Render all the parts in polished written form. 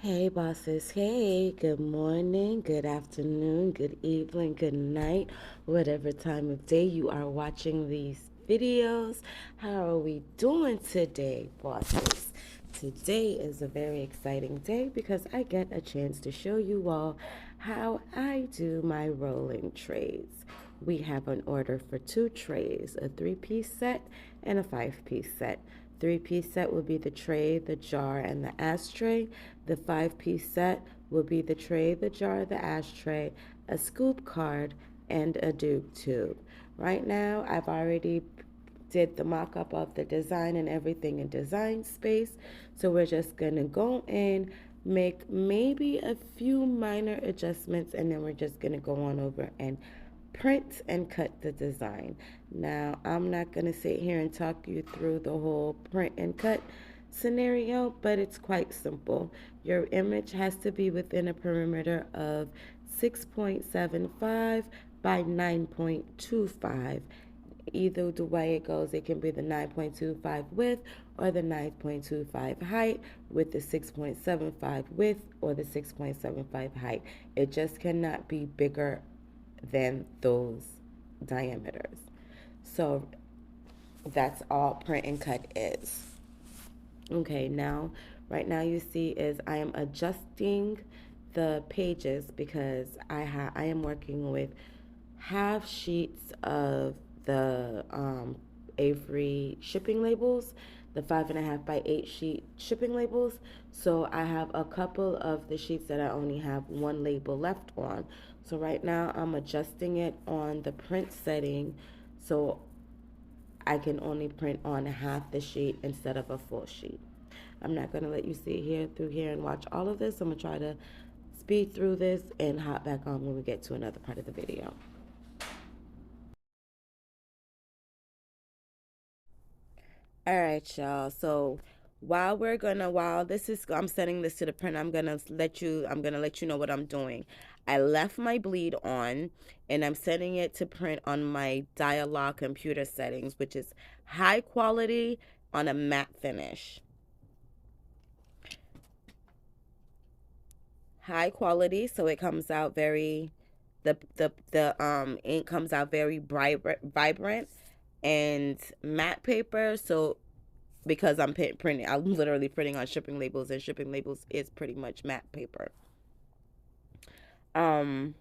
Hey bosses, hey, good morning, good afternoon, good evening, good night, whatever time of day you are watching these videos. How are we doing today, bosses? Today is a very exciting day because I get a chance to show you all how I do my rolling trays. We have an order for 2 trays, a 3-piece set and a 5-piece set. 3-piece set will be the tray, the jar, and the ashtray. The 5-piece set will be the tray, the jar, the ashtray, a scoop card, and a Doobe tube. Right now, I've already did the mock-up of the design and everything in Design Space. So we're just gonna go in, make maybe a few minor adjustments, and then we're just gonna go on over and print and cut the design. Now, I'm not going to sit here and talk you through the whole print and cut scenario, but it's quite simple. Your image has to be within a perimeter of 6.75 by 9.25. Either the way it goes, it can be the 9.25 width or the 9.25 height with the 6.75 width or the 6.75 height. It just cannot be bigger than those diameters. So that's all print and cut is. Okay, now, right now you see is I am adjusting the pages because I am working with half sheets of the Avery shipping labels, the 5.5 by 8 sheet shipping labels. So I have a couple of the sheets that I only have one label left on. So right now I'm adjusting it on the print setting so I can only print on half the sheet instead of a full sheet. I'm not going to let you sit here through here and watch all of this. I'm going to try to speed through this and hop back on when we get to another part of the video. All right, y'all. So while this is, I'm sending this to the print, I'm gonna let you know what I'm doing. I left my bleed on and I'm setting it to print on my dialog computer settings, which is high quality on a matte finish. High quality, so it comes out very, the ink comes out very vibrant, and matte paper, so because I'm literally printing on shipping labels, and shipping labels is pretty much matte paper. Um,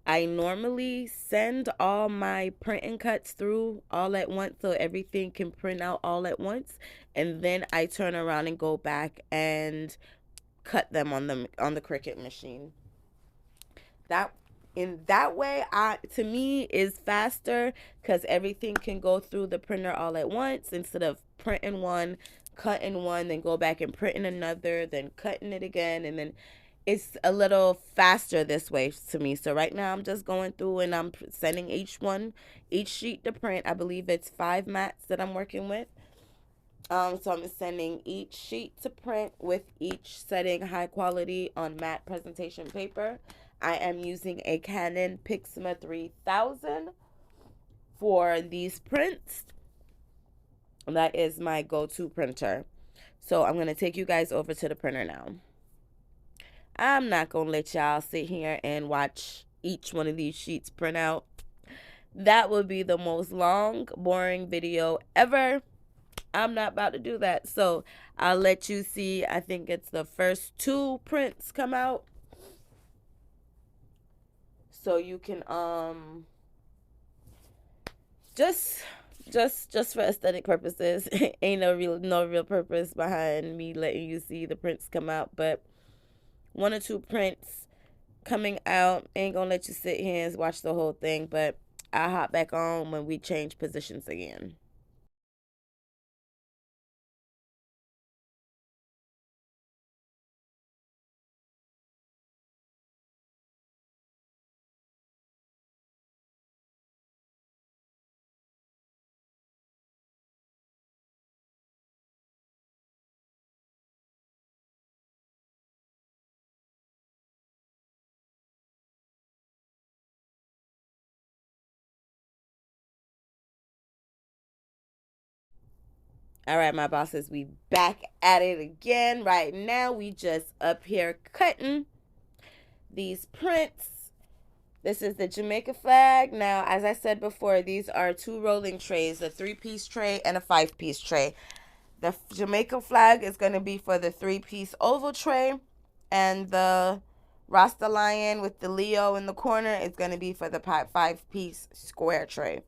I normally send all my print and cuts through all at once so everything can print out all at once, and then I turn around and go back and cut them on the Cricut machine. That in that way, I to me is faster because everything can go through the printer all at once instead of printing one, cutting one, then go back and printing another, then cutting it again, and then it's a little faster this way to me. So right now I'm just going through and I'm sending each sheet to print. I believe it's 5 mats that I'm working with. So I'm sending each sheet to print with each setting high quality on matte presentation paper. I am using a Canon Pixma 3000 for these prints. That is my go-to printer. So I'm going to take you guys over to the printer now. I'm not going to let y'all sit here and watch each one of these sheets print out. That would be the most long, boring video ever. I'm not about to do that. So I'll let you see. I think it's the first 2 prints come out. So you can just for aesthetic purposes. Ain't no real purpose behind me letting you see the prints come out, but 1 or 2 prints coming out. Ain't gonna let you sit here and watch the whole thing, but I'll hop back on when we change positions again. All right, my bosses, we back at it again. Right now, we just up here cutting these prints. This is the Jamaica flag. Now, as I said before, these are two rolling trays, a 3-piece tray and a 5-piece tray. The Jamaica flag is going to be for the 3-piece oval tray, and the Rasta lion with the Leo in the corner is going to be for the 5-piece square tray.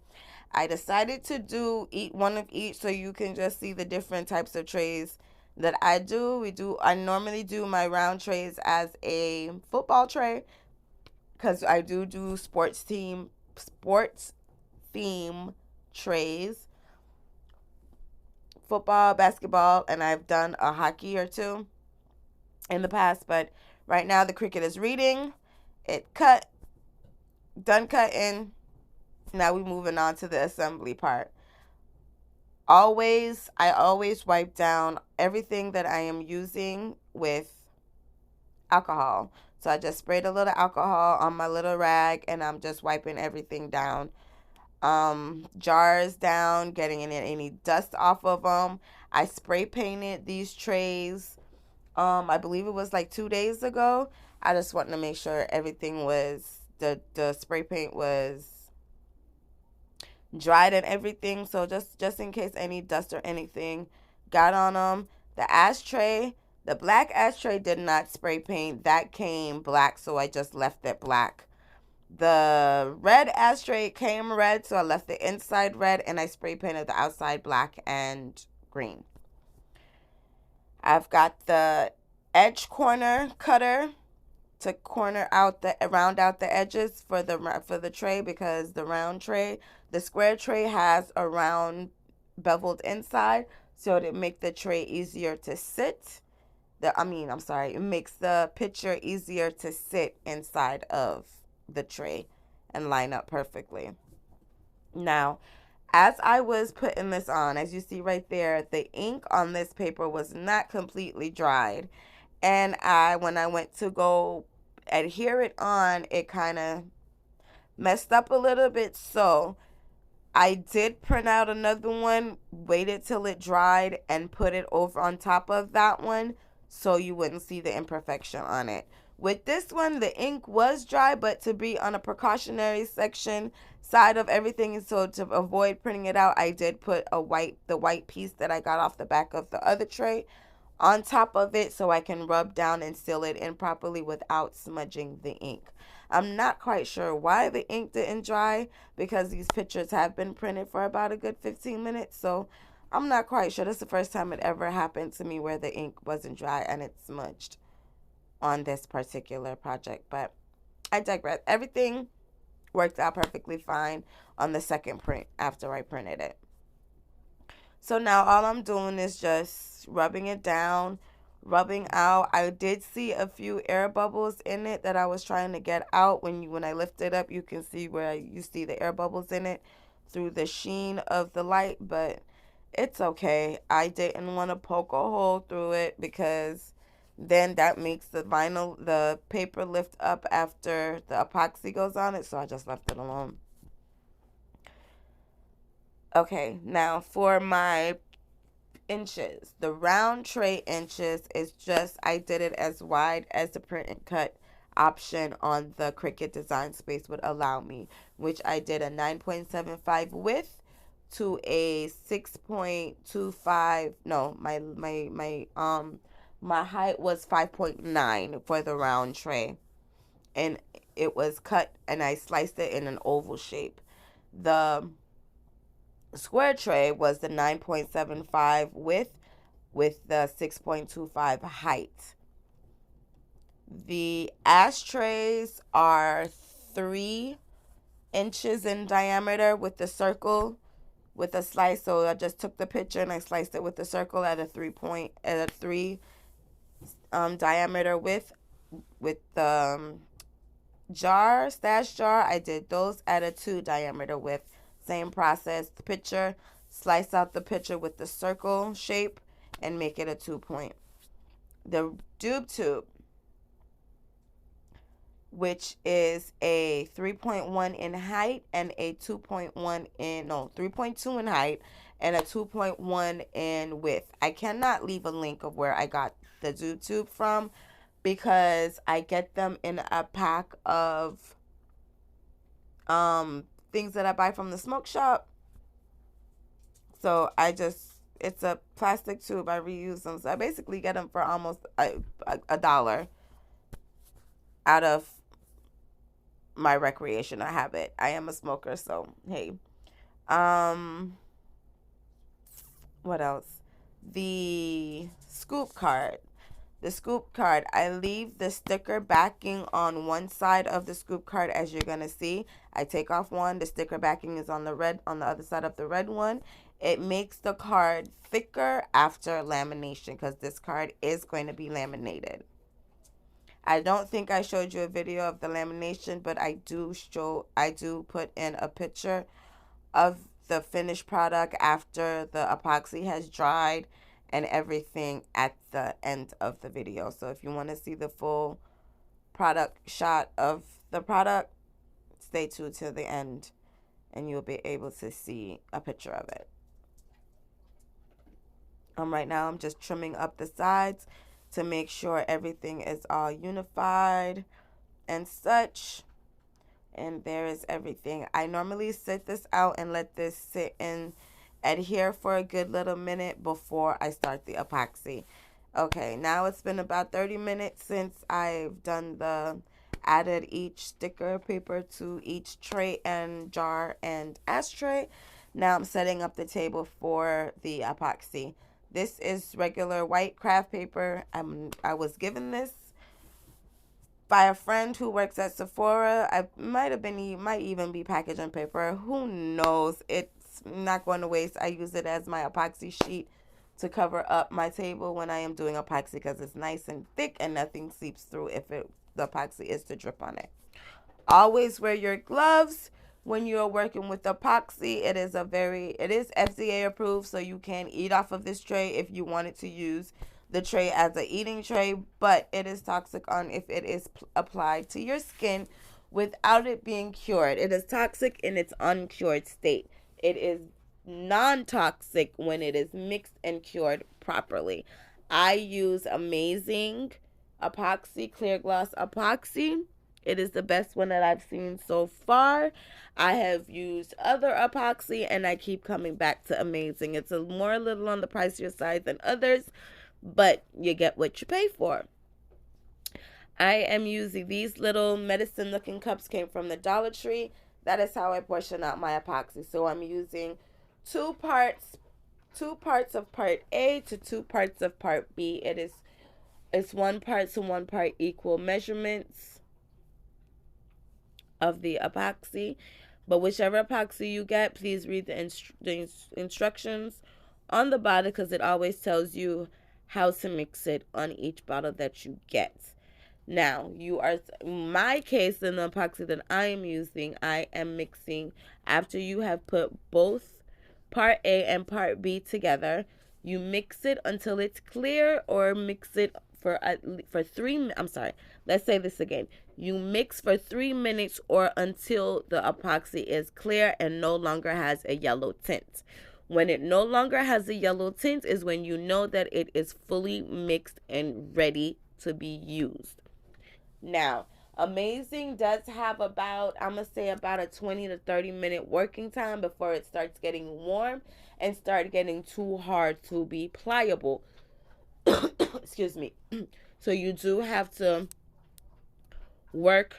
I decided to do one of each so you can just see the different types of trays that I do. I normally do my round trays as a football tray because I do sports theme trays, football, basketball, and I've done a hockey or two in the past. But right now the Cricut is reading. It done cutting. Now we're moving on to the assembly part. I always wipe down everything that I am using with alcohol. So I just sprayed a little alcohol on my little rag and I'm just wiping everything down. Jars down, getting any dust off of them. I spray painted these trays. I believe it was like 2 days ago. I just wanted to make sure everything was, the spray paint was dried and everything, so just in case any dust or anything got on them. The black ashtray did not spray paint. That came black, so I just left it black. The red ashtray came red, so I left the inside red and I spray painted the outside black and green. I've got the edge corner cutter to round out the edges for the tray, because the square tray has a round beveled inside, so to make the tray easier to sit. It makes the picture easier to sit inside of the tray and line up perfectly. Now, as I was putting this on, as you see right there, the ink on this paper was not completely dried. And when I went to go adhere it on, it kind of messed up a little bit. So I did print out another one, waited till it dried, and put it over on top of that one so you wouldn't see the imperfection on it. With this one, the ink was dry, but to be on a precautionary side of everything, so to avoid printing it out, I did put the white piece that I got off the back of the other tray on top of it so I can rub down and seal it in properly without smudging the ink. I'm not quite sure why the ink didn't dry, because these pictures have been printed for about a good 15 minutes, so I'm not quite sure. This is the first time it ever happened to me where the ink wasn't dry and it smudged on this particular project, but I digress. Everything worked out perfectly fine on the second print after I printed it. So now all I'm doing is just rubbing it down, rubbing out. I did see a few air bubbles in it that I was trying to get out. When I lift it up, you can see where you see the air bubbles in it through the sheen of the light, but it's okay. I didn't want to poke a hole through it, because then that makes the paper lift up after the epoxy goes on it, so I just left it alone. Okay, now for my inches, the round tray inches is just, I did it as wide as the print and cut option on the Cricut Design Space would allow me, which I did a 9.75 width to a 6.25. No, my height was 5.9 for the round tray, and it was cut and I sliced it in an oval shape. The square tray was the 9.75 width with the 6.25 height. The ashtrays are 3 inches in diameter with the circle with a slice. So I just took the picture and I sliced it with the circle at a 3 diameter width. With the stash jar, I did those at a 2 diameter width. Same process. The picture, slice out the picture with the circle shape and make it a 2 point. The Doobe tube, which is a 3.1 in height and a 2.1 in, no, 3.2 in height and a 2.1 in width. I cannot leave a link of where I got the Doobe tube from because I get them in a pack of things that I buy from the smoke shop. So it's a plastic tube. I reuse them. So I basically get them for almost a dollar out of my recreational habit. I am a smoker, so hey. Um, what else? The scoop card. The scoop card, I leave the sticker backing on one side of the scoop card, as you're gonna see. I take off one, the sticker backing is on the other side of the red one. It makes the card thicker after lamination because this card is going to be laminated. I don't think I showed you a video of the lamination, but I do put in a picture of the finished product after the epoxy has dried and everything at the end of the video. So if you want to see the full product shot of the product, stay tuned to the end and you'll be able to see a picture of it. Right now I'm just trimming up the sides to make sure everything is all unified and such. And there is everything. I normally sit this out and let this sit and adhere for a good little minute before I start the epoxy. Okay, now it's been about 30 minutes since I've added each sticker paper to each tray and jar and ashtray. Now I'm setting up the table for the epoxy. This is regular white craft paper. I was given this by a friend who works at Sephora. I might even be packaging paper. Who knows? It's not going to waste. I use it as my epoxy sheet to cover up my table when I am doing epoxy because it's nice and thick and nothing seeps through if the epoxy is to drip on it. Always wear your gloves when you're working with epoxy. It is FDA approved, so you can eat off of this tray if you wanted to use the tray as an eating tray, but it is toxic on if it is applied to your skin without it being cured. It is toxic in its uncured state. It is non-toxic when it is mixed and cured properly. I use Amazing Epoxy, clear gloss epoxy. It is the best one that I've seen so far. I have used other epoxy and I keep coming back to Amazing. It's a little on the pricier side than others, but you get what you pay for. I am using these little medicine looking cups, came from the Dollar Tree. That is how I portion out my epoxy. So I'm using two parts of part A to 2 parts of part B. It's 1 part to 1 part equal measurements of the epoxy. But whichever epoxy you get, please read the instructions on the bottle because it always tells you how to mix it on each bottle that you get. Now, in my case, in the epoxy that I am using, I am mixing after you have put both part A and part B together. You mix it until it's clear, or mix it for 3. I'm sorry. Let's say this again. You mix for 3 minutes or until the epoxy is clear and no longer has a yellow tint. When it no longer has a yellow tint is when you know that it is fully mixed and ready to be used. Now, Amazing does have about a 20 to 30 minute working time before it starts getting warm and start getting too hard to be pliable. Excuse me. So you do have to work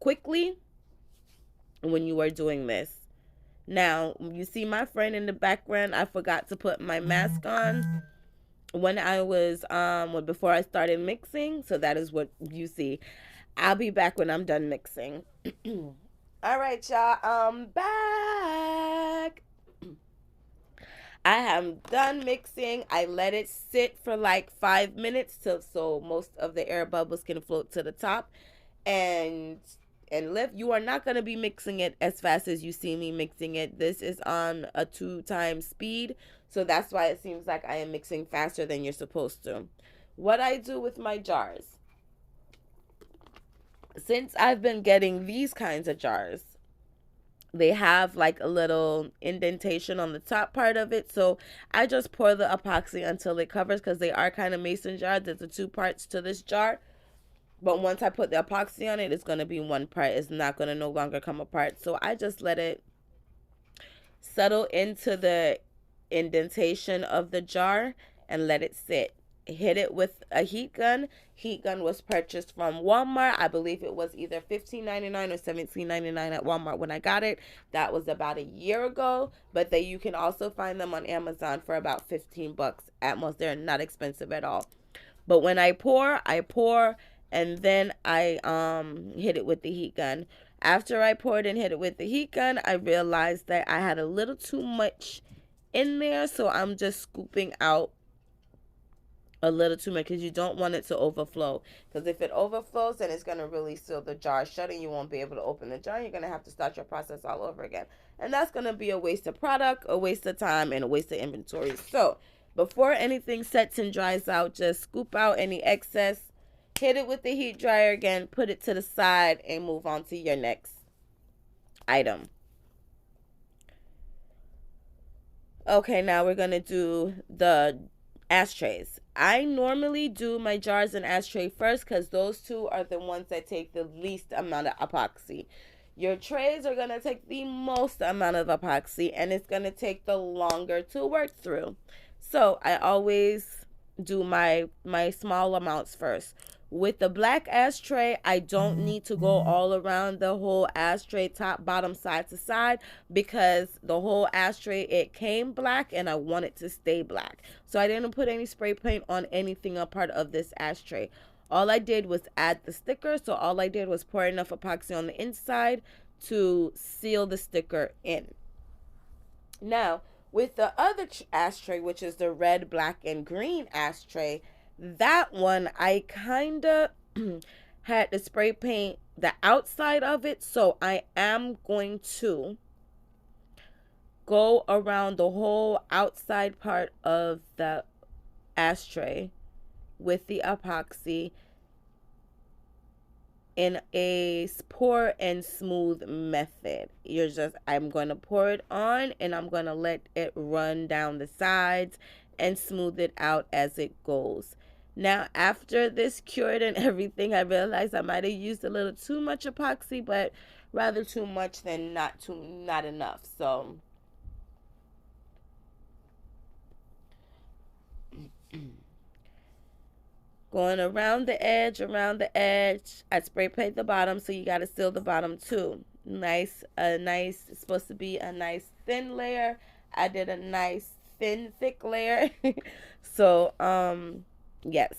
quickly when you are doing this. Now, you see my friend in the background. I forgot to put my mask on when I was before I started mixing, so that is what you see. I'll be back when I'm done mixing. All right, y'all. I'm back. I am done mixing. I let it sit for like 5 minutes so most of the air bubbles can float to the top and lift. You are not going to be mixing it as fast as you see me mixing it. This is on a 2 times speed, so that's why it seems like I am mixing faster than you're supposed to. What I do with my jars. Since I've been getting these kinds of jars, they have like a little indentation on the top part of it, so I just pour the epoxy until it covers, because they are kind of mason jars. There's the two parts to this jar, but once I put the epoxy on it, it's going to be one part. It's not going to no longer come apart. So I just let it settle into the indentation of the jar and let it sit. Hit it with a heat gun. Heat gun was purchased from Walmart. I believe it was either $15.99 or $17.99 at Walmart when I got it. That was about a year ago, but you can also find them on Amazon for about 15 bucks at most. They're not expensive at all. But when I pour, and then I hit it with the heat gun. After I poured and hit it with the heat gun, I realized that I had a little too much in there, so I'm just scooping out a little too much, because you don't want it to overflow, because if it overflows, then it's going to really seal the jar shut and you won't be able to open the jar. You're going to have to start your process all over again, and that's going to be a waste of product, a waste of time, and a waste of inventory. So before anything sets and dries out, just scoop out any excess, hit it with the heat dryer again, put it to the side, and move on to your next item. Okay, now we're going to do the ashtrays. I normally do my jars and ashtray first, because those two are the ones that take the least amount of epoxy. Your trays are going to take the most amount of epoxy, and it's going to take the longer to work through. So I always do my small amounts first. With the black ashtray, I don't need to go all around the whole ashtray, top, bottom, side to side, because the whole ashtray, it came black and I want it to stay black. So I didn't put any spray paint on anything a part of this ashtray. All I did was add the sticker. So all I did was pour enough epoxy on the inside to seal the sticker in. Now, with the other ashtray, which is the red, black, and green ashtray, that one I kind of had to spray paint the outside of it. So I am going to go around the whole outside part of the ashtray with the epoxy in a pour and smooth method. I'm going to pour it on, and I'm going to let it run down the sides and smooth it out as it goes. Now, after this cured and everything, I realized I might have used a little too much epoxy, but rather too much than not enough. So going around the edge, I spray paint the bottom, so you got to seal the bottom too. It's supposed to be a nice thin layer. I did a nice thin, thick layer. So, yes.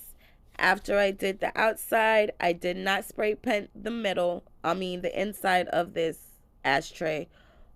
After I did the outside, I did not spray paint the inside of this ashtray.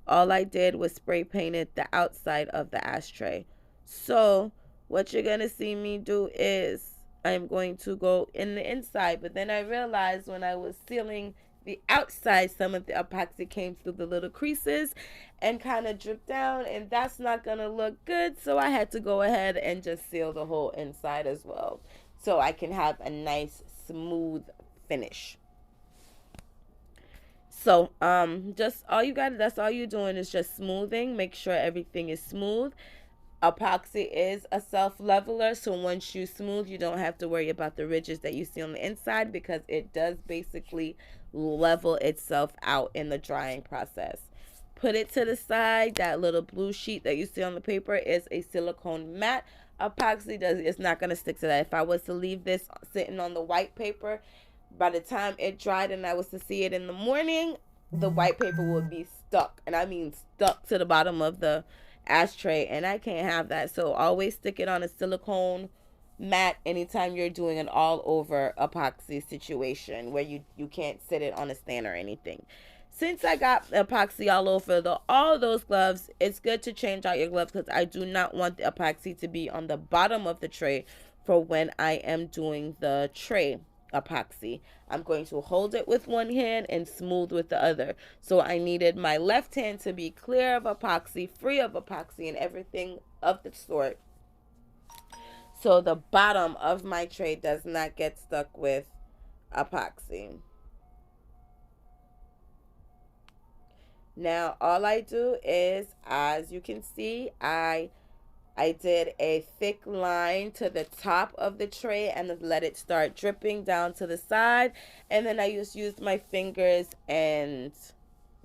All I did was spray painted the outside of the ashtray. So what you're going to see me do is I'm going to go in the inside, but then I realized when I was sealing the outside, some of the epoxy came through the little creases and kind of dripped down, and that's not going to look good. So I had to go ahead and just seal the whole inside as well, so I can have a nice smooth finish. So that's all you're doing is just smoothing. Make sure everything is smooth. Epoxy is a self-leveler, so once you smooth, you don't have to worry about the ridges that you see on the inside, because it does basically level itself out in the drying process. Put it to the side. That little blue sheet that you see on the paper is a silicone mat. Epoxy it's not going to stick to that. If I was to leave this sitting on the white paper, by the time it dried and I was to see it in the morning, the white paper would be stuck, and I mean stuck to the bottom of the ashtray, and I can't have that. So always stick it on a silicone mat anytime you're doing an all over epoxy situation where you can't sit it on a stand or anything. Since I got epoxy all over all those gloves, it's good to change out your gloves, because I do not want the epoxy to be on the bottom of the tray for when I am doing the tray epoxy. I'm going to hold it with one hand and smooth with the other. So I needed my left hand to be clear of epoxy, free of epoxy and everything of the sort, so the bottom of my tray does not get stuck with epoxy. Now all I do is, as you can see, I did a thick line to the top of the tray and let it start dripping down to the side. And then I just used my fingers and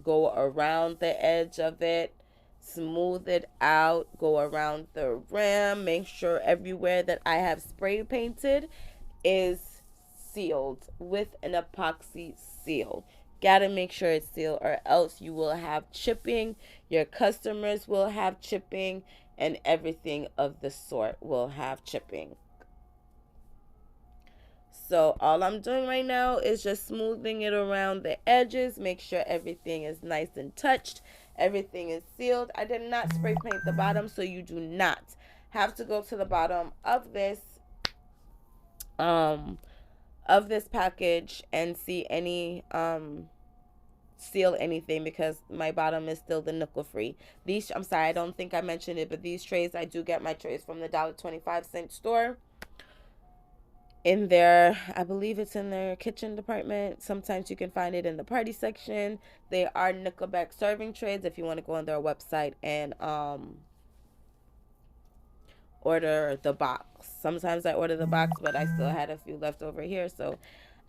go around the edge of it, smooth it out, go around the rim, make sure everywhere that I have spray painted is sealed with an epoxy seal. Gotta make sure it's sealed, or else you will have chipping, your customers will have chipping, and everything of the sort will have chipping. So all I'm doing right now is just smoothing it around the edges, make sure everything is nice and touched, everything is sealed. I did not spray paint the bottom, so you do not have to go to the bottom um of this package and see any seal anything, because my bottom is still the nickel free. These, I'm sorry, I don't think I mentioned it, but these trays, I do get my trays from the $1.25 store. In their, I believe it's in their kitchen department. Sometimes you can find it in the party section. They are nickelback serving trays if you want to go on their website and order the box. Sometimes I order the box, but I still had a few left over here, so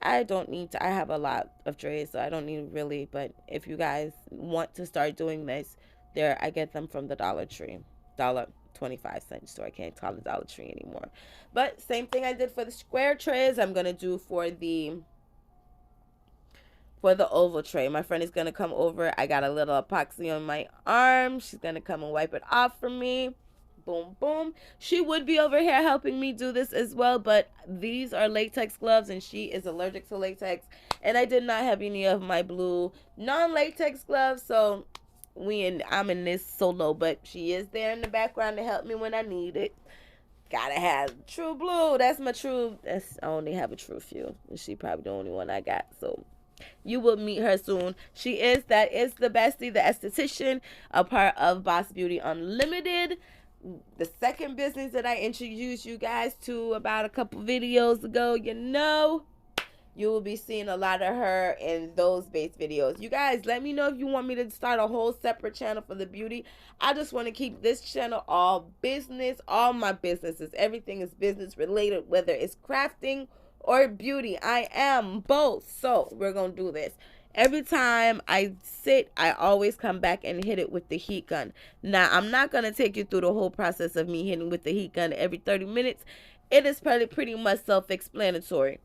I don't need to. I have a lot of trays, so I don't need really. But if you guys want to start doing this, there, I get them from the Dollar Tree, $1.25 store. I can't call it Dollar Tree anymore. But same thing I did for the square trays, I'm gonna do for the oval tray. My friend is gonna come over. I got a little epoxy on my arm. She's gonna come and wipe it off for me. Boom, boom. She would be over here helping me do this as well, but these are latex gloves and she is allergic to latex. And I did not have any of my blue non-latex gloves, so I'm in this solo, but she is there in the background to help me when I need it. Gotta have true blue. I only have a true few. She probably the only one I got, so you will meet her soon. That is the bestie, the esthetician, a part of Boss Beauty Unlimited, the second business that I introduced you guys to about a couple videos ago. You will be seeing a lot of her in those base videos. You guys, let me know if you want me to start a whole separate channel for the beauty. I just want to keep this channel all business, all my businesses. Everything is business related, whether it's crafting or beauty. I am both. So we're going to do this. Every time I sit, I always come back and hit it with the heat gun. Now, I'm not going to take you through the whole process of me hitting with the heat gun every 30 minutes. It is pretty much self-explanatory.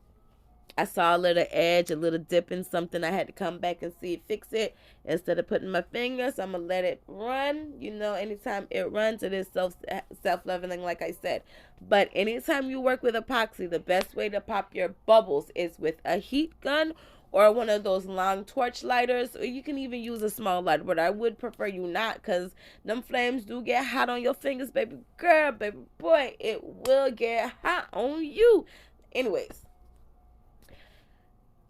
I saw a little edge, a little dip in something. I had to come back and see it, fix it. Instead of putting my fingers, I'm going to let it run. Anytime it runs, it is self-leveling, like I said. But anytime you work with epoxy, the best way to pop your bubbles is with a heat gun or one of those long torch lighters, or you can even use a small lighter, but I would prefer you not, because them flames do get hot on your fingers, baby girl, baby boy. It will get hot on you. Anyways,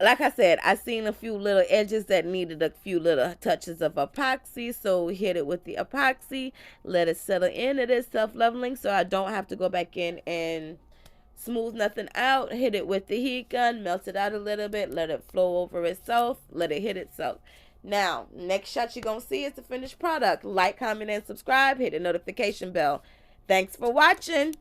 like I said, I seen a few little edges that needed a few little touches of epoxy, so hit it with the epoxy, let it settle in. It is self-leveling, so I don't have to go back in and smooth nothing out. Hit it with the heat gun, melt it out a little bit, let it flow over itself, let it hit itself. Now, next shot you're going to see is the finished product. Like, comment, and subscribe. Hit the notification bell. Thanks for watching.